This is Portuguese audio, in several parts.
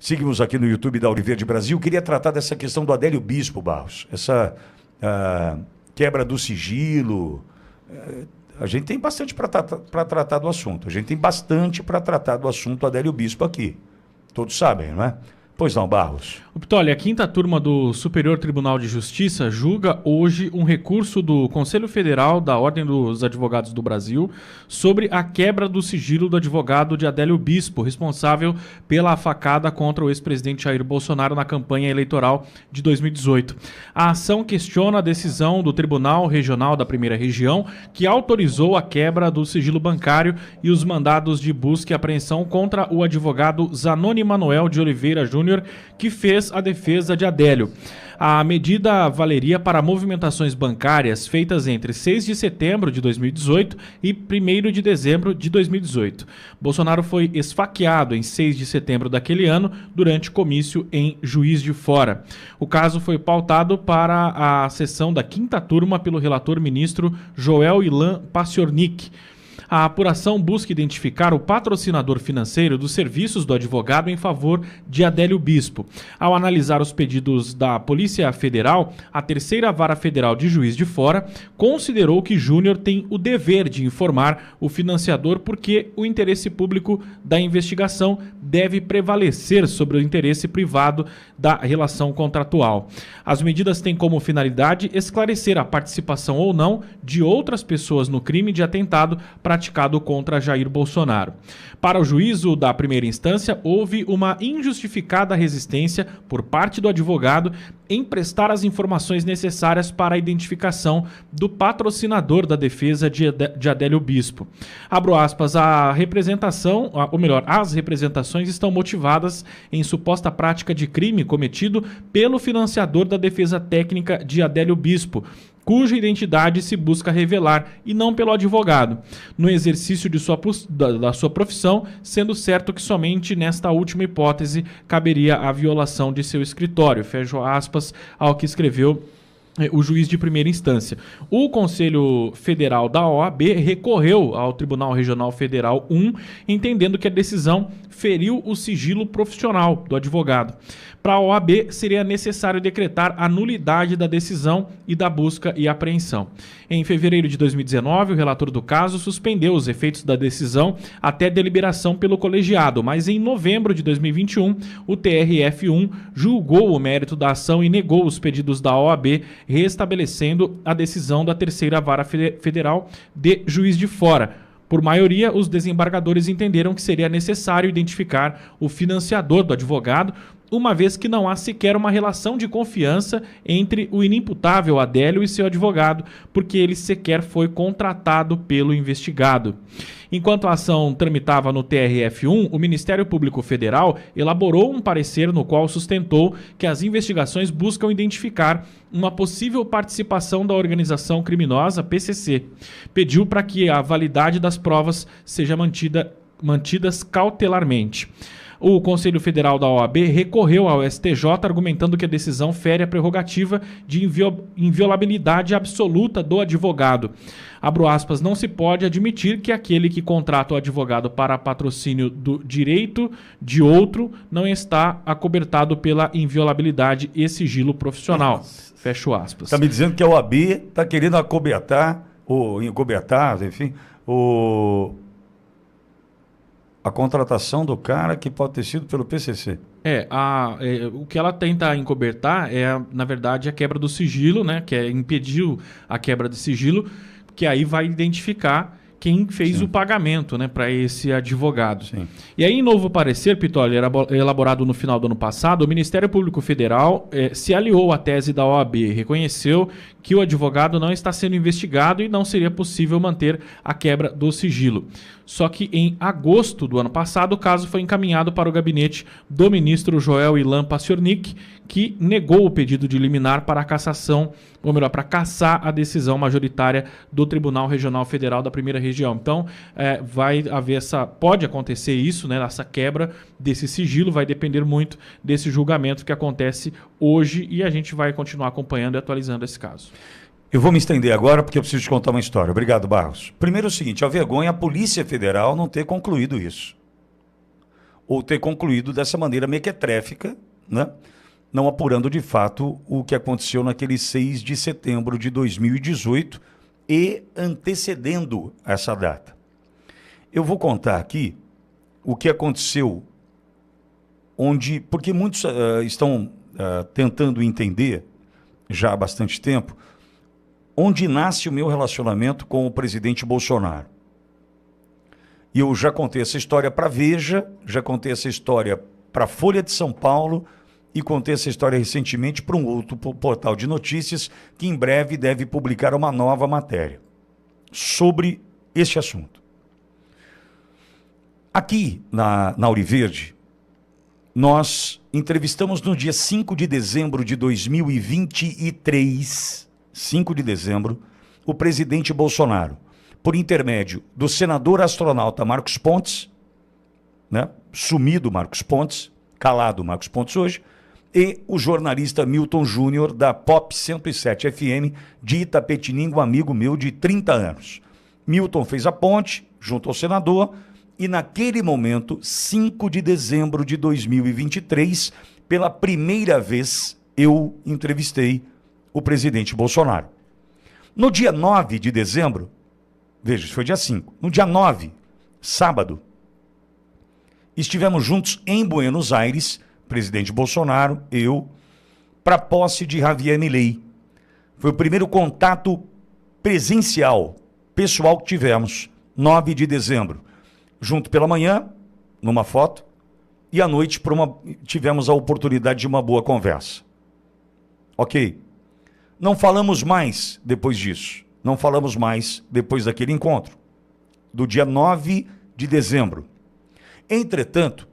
Seguimos aqui no YouTube da Auriverde Brasil. Queria tratar dessa questão do Adélio Bispo, Barros. Essa quebra do sigilo. A gente tem bastante para tratar do assunto. A gente tem bastante para tratar do assunto Adélio Bispo aqui. Todos sabem, não é? Pois não, Barros. Olha, a quinta turma do Superior Tribunal de Justiça julga hoje um recurso do Conselho Federal da Ordem dos Advogados do Brasil sobre a quebra do sigilo do advogado de Adélio Bispo, responsável pela facada contra o ex-presidente Jair Bolsonaro na campanha eleitoral de 2018. A ação questiona a decisão do Tribunal Regional da Primeira Região, que autorizou a quebra do sigilo bancário e os mandados de busca e apreensão contra o advogado Zanoni Manoel de Oliveira Júnior, que fez a defesa de Adélio. A medida valeria para movimentações bancárias feitas entre 6 de setembro de 2018 e 1º de dezembro de 2018. Bolsonaro foi esfaqueado em 6 de setembro daquele ano durante comício em Juiz de Fora. O caso foi pautado para a sessão da quinta turma pelo relator ministro Joel Ilan Paciornik. A apuração busca identificar o patrocinador financeiro dos serviços do advogado em favor de Adélio Bispo. Ao analisar os pedidos da Polícia Federal, a Terceira Vara Federal de Juiz de Fora considerou que Júnior tem o dever de informar o financiador porque o interesse público da investigação deve prevalecer sobre o interesse privado da relação contratual. As medidas têm como finalidade esclarecer a participação ou não de outras pessoas no crime de atentado praticado contra Jair Bolsonaro. Para o juízo da primeira instância, houve uma injustificada resistência por parte do advogado em prestar as informações necessárias para a identificação do patrocinador da defesa de Adélio Bispo. Abro aspas, as representações estão motivadas em suposta prática de crime cometido pelo financiador da defesa técnica de Adélio Bispo, cuja identidade se busca revelar e não pelo advogado, no exercício da sua profissão, sendo certo que somente nesta última hipótese caberia a violação de seu escritório. Fecho aspas ao que escreveu o juiz de primeira instância. O Conselho Federal da OAB recorreu ao Tribunal Regional Federal 1, entendendo que a decisão feriu o sigilo profissional do advogado. Para a OAB, seria necessário decretar a nulidade da decisão e da busca e apreensão. Em fevereiro de 2019, o relator do caso suspendeu os efeitos da decisão até deliberação pelo colegiado, mas em novembro de 2021, o TRF1 julgou o mérito da ação e negou os pedidos da OAB, restabelecendo a decisão da Terceira Vara Federal de Juiz de Fora. Por maioria, os desembargadores entenderam que seria necessário identificar o financiador do advogado, uma vez que não há sequer uma relação de confiança entre o inimputável Adélio e seu advogado, porque ele sequer foi contratado pelo investigado. Enquanto a ação tramitava no TRF1, o Ministério Público Federal elaborou um parecer no qual sustentou que as investigações buscam identificar uma possível participação da organização criminosa PCC. Pediu para que a validade das provas seja mantidas cautelarmente. O Conselho Federal da OAB recorreu ao STJ argumentando que a decisão fere a prerrogativa de inviolabilidade absoluta do advogado. Abro aspas, não se pode admitir que aquele que contrata o advogado para patrocínio do direito de outro não está acobertado pela inviolabilidade e sigilo profissional. Fecho aspas. Está me dizendo que a OAB está querendo acobertar, enfim, a contratação do cara que pode ter sido pelo PCC. O que ela tenta encobertar é, na verdade, a quebra do sigilo, né? Que é impedir a quebra de sigilo, que aí vai identificar quem fez o pagamento, né, para esse advogado. Sim. E aí, em novo parecer, Pitoli, elaborado no final do ano passado, o Ministério Público Federal se aliou à tese da OAB, reconheceu que o advogado não está sendo investigado e não seria possível manter a quebra do sigilo. Só que em agosto do ano passado, o caso foi encaminhado para o gabinete do ministro Joel Ilan Paciornik, que negou o pedido de liminar para a cassação, ou melhor, para cassar a decisão majoritária do Tribunal Regional Federal da Primeira Região. Então, pode acontecer isso, né, essa quebra desse sigilo, vai depender muito desse julgamento que acontece hoje e a gente vai continuar acompanhando e atualizando esse caso. Eu vou me estender agora porque eu preciso te contar uma história. Obrigado, Barros. Primeiro é o seguinte, a vergonha é a Polícia Federal não ter concluído isso. ou ter concluído dessa maneira mequetréfica, né? Não apurando de fato o que aconteceu naquele 6 de setembro de 2018 e antecedendo essa data. Eu vou contar aqui o que aconteceu, porque muitos estão tentando entender, já há bastante tempo, onde nasce o meu relacionamento com o presidente Bolsonaro. E eu já contei essa história para a Veja, já contei essa história para a Folha de São Paulo e contei essa história recentemente para um outro portal de notícias que em breve deve publicar uma nova matéria sobre este assunto. Aqui na Auriverde, nós entrevistamos no dia 5 de dezembro de 2023, 5 de dezembro, o presidente Bolsonaro, por intermédio do senador astronauta Marcos Pontes, né? Sumido Marcos Pontes, calado Marcos Pontes hoje, e o jornalista Milton Júnior, da Pop 107 FM, de Itapetininga, um amigo meu de 30 anos. Milton fez a ponte, junto ao senador, e naquele momento, 5 de dezembro de 2023, pela primeira vez, eu entrevistei o presidente Bolsonaro. No dia 9 de dezembro, veja, isso foi dia 5, no dia 9, sábado, estivemos juntos em Buenos Aires, presidente Bolsonaro, eu, para a posse de Javier Milei. Foi o primeiro contato presencial, pessoal que tivemos, 9 de dezembro. Junto pela manhã, numa foto, e à noite tivemos a oportunidade de uma boa conversa. Ok. Não falamos mais depois disso. Não falamos mais depois daquele encontro, do dia 9 de dezembro. Entretanto,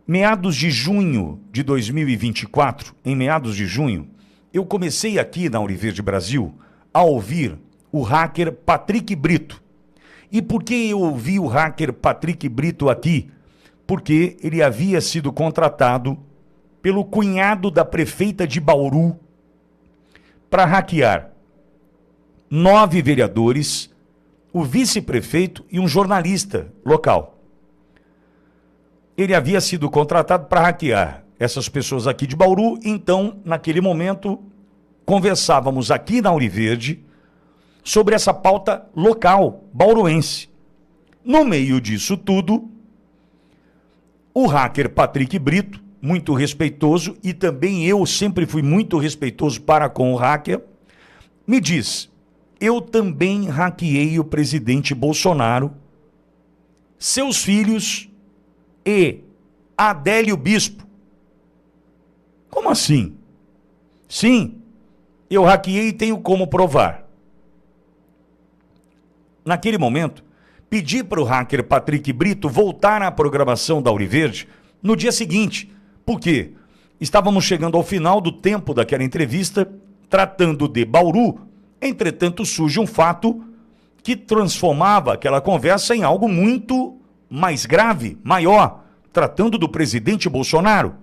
meados de junho de 2024, em meados de junho, eu comecei aqui na Auriverde Brasil a ouvir o hacker Patrick Brito. E por que eu ouvi o hacker Patrick Brito aqui? Porque ele havia sido contratado pelo cunhado da prefeita de Bauru para hackear 9 vereadores, o vice-prefeito e um jornalista local. Ele havia sido contratado para hackear essas pessoas aqui de Bauru, então, naquele momento, conversávamos aqui na Auriverde sobre essa pauta local, bauruense. No meio disso tudo, o hacker Patrick Brito, muito respeitoso, e também eu sempre fui muito respeitoso para com o hacker, me diz: eu também hackeei o presidente Bolsonaro, seus filhos e Adélio Bispo. Como assim? Sim, eu hackeei e tenho como provar. Naquele momento, pedi para o hacker Patrick Brito voltar à programação da Auriverde no dia seguinte, porque estávamos chegando ao final do tempo daquela entrevista, tratando de Bauru. Entretanto, surge um fato que transformava aquela conversa em algo muito mais grave, maior, tratando do presidente Bolsonaro,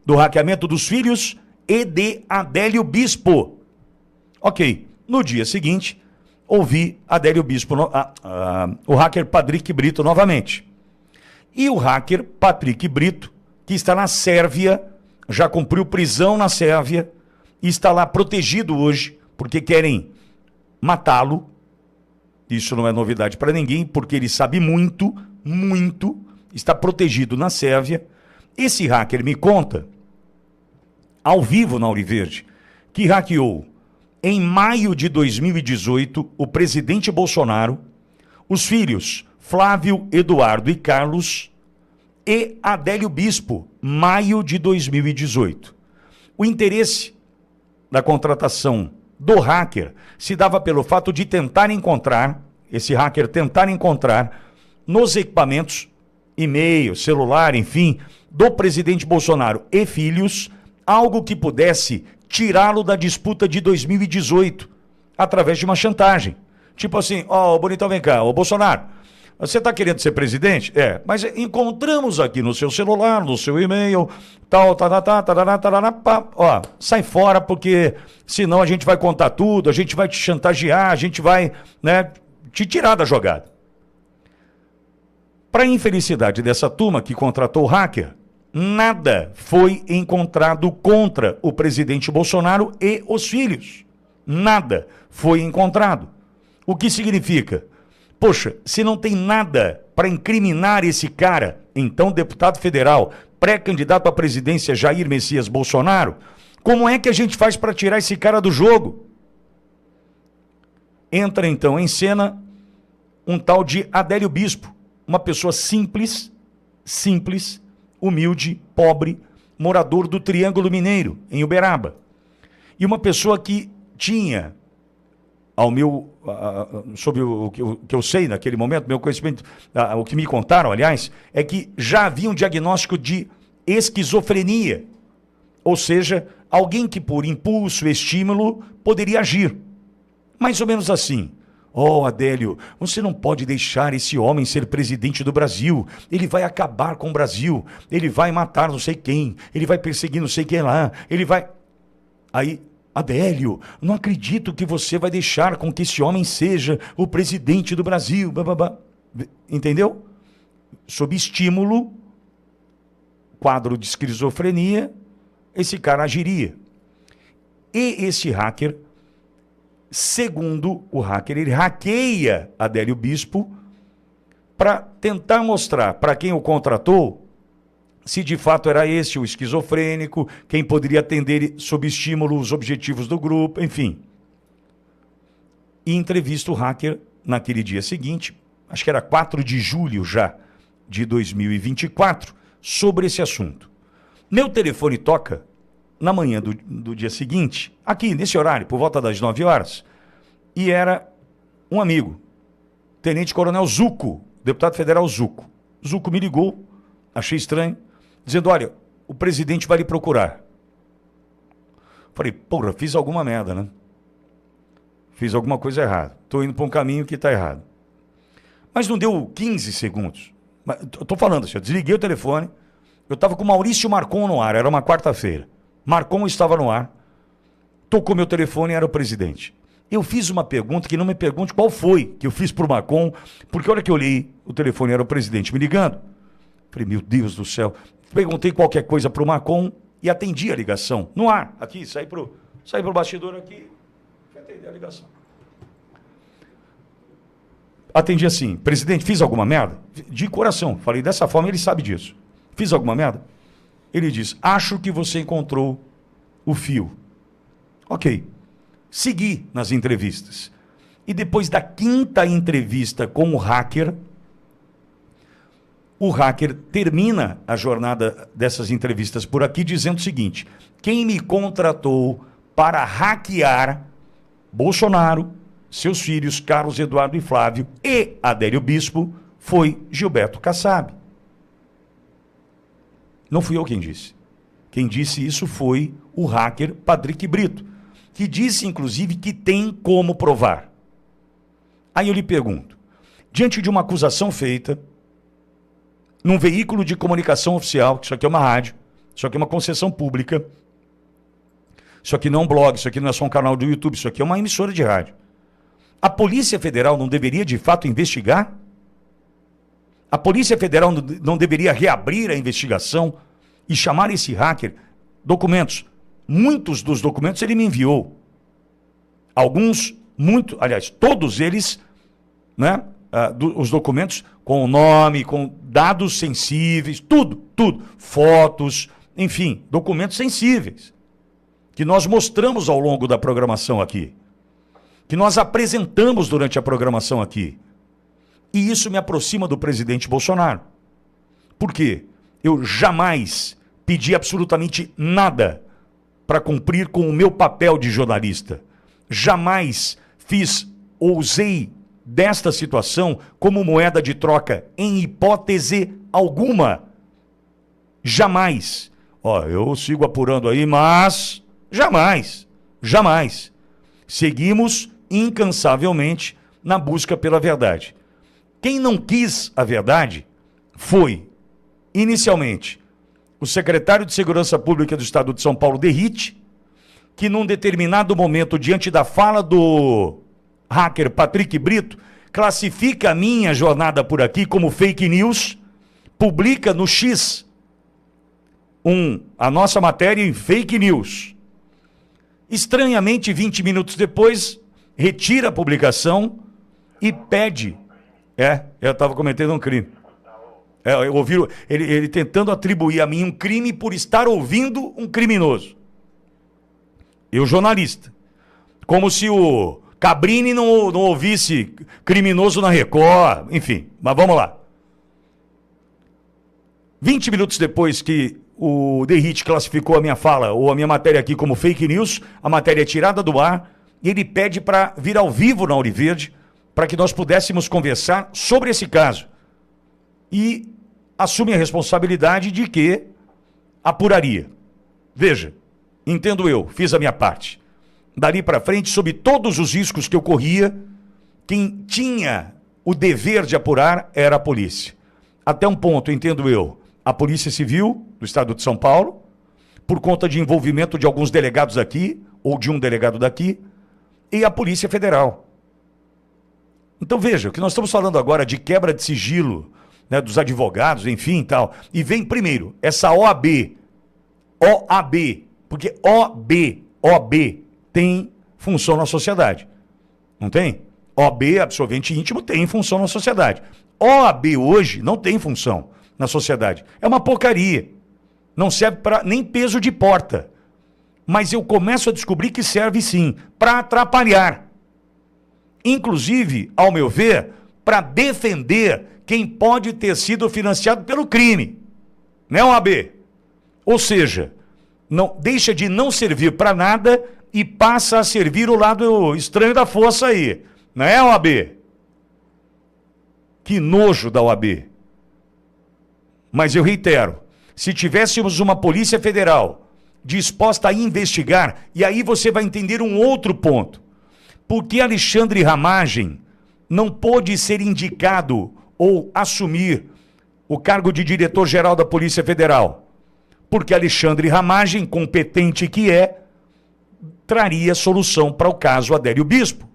do hackeamento dos filhos e de Adélio Bispo. Ok, no dia seguinte, ouvi Adélio Bispo, o hacker Patrick Brito novamente. E o hacker Patrick Brito, que está na Sérvia, já cumpriu prisão na Sérvia, e está lá protegido hoje, porque querem matá-lo. Isso não é novidade para ninguém, porque ele sabe muito, está protegido na Sérvia. Esse hacker me conta, ao vivo na Auriverde, que hackeou em maio de 2018 o presidente Bolsonaro, os filhos Flávio, Eduardo e Carlos e Adélio Bispo, maio de 2018. O interesse da contratação do hacker se dava pelo fato de esse hacker tentar encontrar nos equipamentos, e-mail, celular, enfim, do presidente Bolsonaro e filhos, algo que pudesse tirá-lo da disputa de 2018, através de uma chantagem. Tipo assim, bonitão, vem cá, Bolsonaro, você está querendo ser presidente? Mas encontramos aqui no seu celular, no seu e-mail, sai fora, porque senão a gente vai contar tudo, a gente vai te chantagear, a gente vai, te tirar da jogada. Para a infelicidade dessa turma que contratou o hacker, nada foi encontrado contra o presidente Bolsonaro e os filhos. Nada foi encontrado. O que significa? Poxa, se não tem nada para incriminar esse cara, então deputado federal, pré-candidato à presidência Jair Messias Bolsonaro, como é que a gente faz para tirar esse cara do jogo? Entra então em cena um tal de Adélio Bispo, uma pessoa simples, humilde, pobre, morador do Triângulo Mineiro, em Uberaba. E uma pessoa que tinha, sobre o que eu sei naquele momento, meu conhecimento, o que me contaram, aliás, é que já havia um diagnóstico de esquizofrenia. Ou seja, alguém que por impulso, estímulo, poderia agir. Mais ou menos assim. Oh, Adélio, você não pode deixar esse homem ser presidente do Brasil. Ele vai acabar com o Brasil. Ele vai matar não sei quem. Ele vai perseguir não sei quem lá. Ele vai... Aí, Adélio, não acredito que você vai deixar com que esse homem seja o presidente do Brasil. Bababá. Entendeu? Sob estímulo, quadro de esquizofrenia, esse cara agiria. E esse hacker... Segundo o hacker, ele hackeia Adélio Bispo para tentar mostrar para quem o contratou se de fato era esse o esquizofrênico, quem poderia atender sob estímulo os objetivos do grupo, enfim. E entrevista o hacker naquele dia seguinte, acho que era 4 de julho já de 2024, sobre esse assunto. Meu telefone toca na manhã do dia seguinte, aqui nesse horário, por volta das 9 horas, e era um amigo, Tenente Coronel Zuco, deputado federal Zuco. Zuco me ligou, achei estranho, dizendo, olha, o presidente vai lhe procurar. Falei, porra, fiz alguma merda, né? Fiz alguma coisa errada. Estou indo para um caminho que está errado. Mas não deu 15 segundos. Estou falando assim, eu desliguei o telefone, eu estava com o Maurício Marcon no ar, era uma quarta-feira. Marcon estava no ar, tocou meu telefone e era o presidente. Eu fiz uma pergunta que não me pergunte qual foi que eu fiz para o Marcon, porque a hora que eu olhei, o telefone era o presidente me ligando. Falei, meu Deus do céu. Perguntei qualquer coisa para o Marcon e atendi a ligação. No ar, aqui, saí pro bastidor aqui e atendi a ligação. Atendi assim, presidente, fiz alguma merda? De coração, falei dessa forma, ele sabe disso. Fiz alguma merda? Ele diz, acho que você encontrou o fio. Ok. Segui nas entrevistas. E depois da 5ª entrevista com o hacker termina a jornada dessas entrevistas por aqui dizendo o seguinte, quem me contratou para hackear Bolsonaro, seus filhos Carlos Eduardo e Flávio e Adélio Bispo foi Gilberto Kassab. Não fui eu quem disse. Quem disse isso foi o hacker Patrick Brito, que disse, inclusive, que tem como provar. Aí eu lhe pergunto, diante de uma acusação feita num veículo de comunicação oficial, que isso aqui é uma rádio, isso aqui é uma concessão pública, isso aqui não é um blog, isso aqui não é só um canal do YouTube, isso aqui é uma emissora de rádio. A Polícia Federal não deveria, de fato, investigar? A Polícia Federal não deveria reabrir a investigação e chamar esse hacker documentos? Muitos dos documentos ele me enviou. Alguns, aliás, todos eles, né, os documentos com o nome, com dados sensíveis, tudo. Fotos, enfim, documentos sensíveis. Que nós mostramos ao longo da programação aqui. Que nós apresentamos durante a programação aqui. E isso me aproxima do presidente Bolsonaro. Por quê? Eu jamais pedi absolutamente nada para cumprir com o meu papel de jornalista. Jamais ousei desta situação como moeda de troca, em hipótese alguma. Jamais. Eu sigo apurando aí, mas jamais. Seguimos incansavelmente na busca pela verdade. Quem não quis a verdade foi, inicialmente, o secretário de Segurança Pública do Estado de São Paulo, Derrite, que num determinado momento, diante da fala do hacker Patrick Brito, classifica a minha jornada por aqui como fake news, publica no X a nossa matéria em fake news. Estranhamente, 20 minutos depois, retira a publicação e pede. Eu estava cometendo um crime. Eu ouvi ele tentando atribuir a mim um crime por estar ouvindo um criminoso. Eu, jornalista. Como se o Cabrini não ouvisse criminoso na Record, enfim, mas vamos lá. 20 minutos depois que o Derrite classificou a minha fala ou a minha matéria aqui como fake news, a matéria é tirada do ar e ele pede para vir ao vivo na Ouro Verde para que nós pudéssemos conversar sobre esse caso. E assume a responsabilidade de que apuraria. Veja, entendo eu, fiz a minha parte. Dali para frente, sob todos os riscos que eu corria, quem tinha o dever de apurar era a polícia. Até um ponto, entendo eu, a Polícia Civil do Estado de São Paulo, por conta de envolvimento de alguns delegados aqui, ou de um delegado daqui, e a Polícia Federal. Então veja, o que nós estamos falando agora de quebra de sigilo, né, dos advogados, enfim e tal, e vem primeiro essa OAB, porque OAB tem função na sociedade, não tem? OAB, absolvente íntimo, tem função na sociedade. OAB hoje não tem função na sociedade. É uma porcaria. Não serve para nem peso de porta. Mas eu começo a descobrir que serve sim para atrapalhar. Inclusive, ao meu ver, para defender quem pode ter sido financiado pelo crime. Né, OAB? Ou seja, não, deixa de não servir para nada e passa a servir o lado estranho da força aí. Não é, OAB? Que nojo da OAB. Mas eu reitero, se tivéssemos uma Polícia Federal disposta a investigar, e aí você vai entender um outro ponto. Por que Alexandre Ramagem não pôde ser indicado ou assumir o cargo de diretor-geral da Polícia Federal? Porque Alexandre Ramagem, competente que é, traria solução para o caso Adélio Bispo.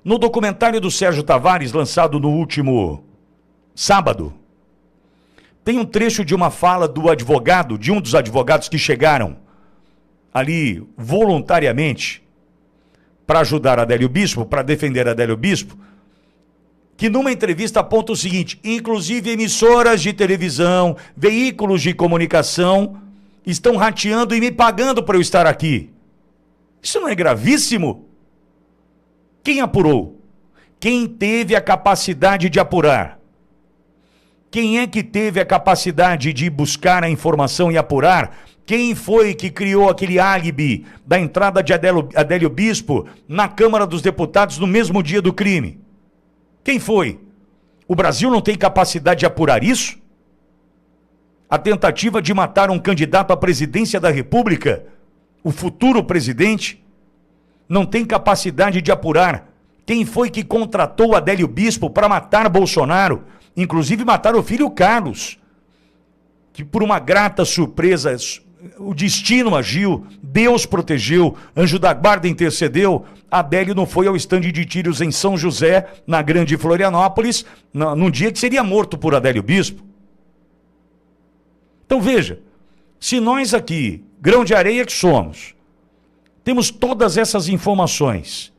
No documentário do Sérgio Tavares, lançado no último sábado, tem um trecho de uma fala do advogado, de um dos advogados que chegaram ali voluntariamente para ajudar Adélio Bispo, para defender Adélio Bispo, que numa entrevista aponta o seguinte: inclusive emissoras de televisão, veículos de comunicação estão rateando e me pagando para eu estar aqui. Isso não é gravíssimo? Quem apurou? Quem teve a capacidade de apurar? Quem é que teve a capacidade de buscar a informação e apurar? Quem foi que criou aquele álibi da entrada de Adélio Bispo na Câmara dos Deputados no mesmo dia do crime? Quem foi? O Brasil não tem capacidade de apurar isso? A tentativa de matar um candidato à presidência da República, o futuro presidente, não tem capacidade de apurar quem foi que contratou Adélio Bispo para matar Bolsonaro, inclusive matar o filho Carlos, que por uma grata surpresa o destino agiu, Deus protegeu, anjo da guarda intercedeu, Adélio não foi ao estande de tiros em São José, na Grande Florianópolis, num dia que seria morto por Adélio Bispo. Então veja, se nós aqui, grão de areia que somos, temos todas essas informações,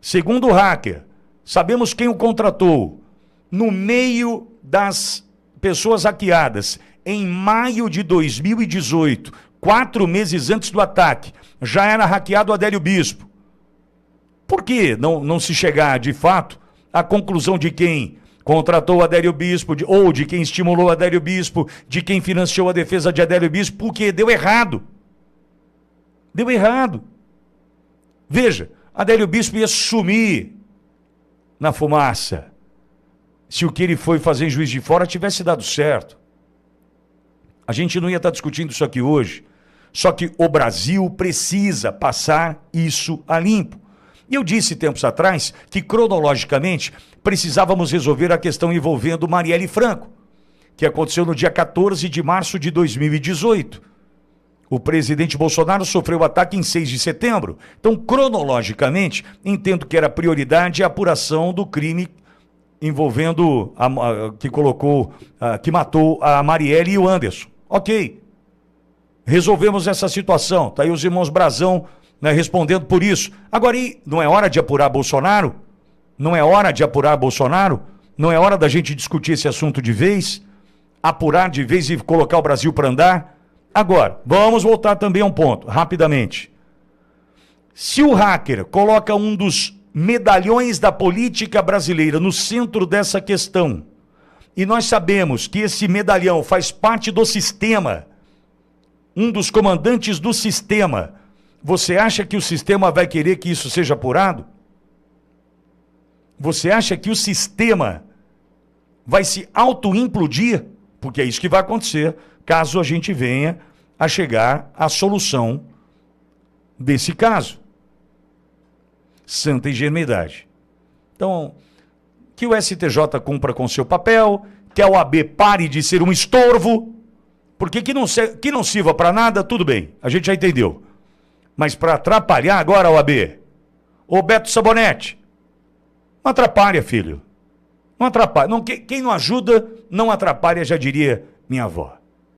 segundo o hacker, sabemos quem o contratou, no meio das pessoas hackeadas, em maio de 2018, 4 meses antes do ataque, já era hackeado Adélio Bispo. Por que não se chegar, de fato, à conclusão de quem contratou Adélio Bispo, ou de quem estimulou Adélio Bispo, de quem financiou a defesa de Adélio Bispo? Porque deu errado. Deu errado. Veja, Adélio Bispo ia sumir na fumaça se o que ele foi fazer em Juiz de Fora tivesse dado certo. A gente não ia estar discutindo isso aqui hoje. Só que o Brasil precisa passar isso a limpo. E eu disse tempos atrás que, cronologicamente, precisávamos resolver a questão envolvendo Marielle Franco, que aconteceu no dia 14 de março de 2018, O presidente Bolsonaro sofreu ataque em 6 de setembro. Então, cronologicamente, entendo que era prioridade a apuração do crime envolvendo que matou a Marielle e o Anderson. Ok. Resolvemos essa situação. Tá aí os irmãos Brazão, né, respondendo por isso. Agora, não é hora de apurar Bolsonaro? Não é hora de apurar Bolsonaro? Não é hora da gente discutir esse assunto de vez? Apurar de vez e colocar o Brasil para andar? Agora, vamos voltar também a um ponto, rapidamente. Se o hacker coloca um dos medalhões da política brasileira no centro dessa questão, e nós sabemos que esse medalhão faz parte do sistema, um dos comandantes do sistema, você acha que o sistema vai querer que isso seja apurado? Você acha que o sistema vai se auto-implodir? Porque é isso que vai acontecer caso a gente venha a chegar à solução desse caso. Santa ingenuidade. Então, que o STJ cumpra com seu papel, que a OAB pare de ser um estorvo, porque que não sirva para nada, tudo bem, a gente já entendeu. Mas para atrapalhar agora a OAB, ô Beto Sabonete, não atrapalha, filho. Não atrapalha. Quem não ajuda, não atrapalha, já diria minha avó.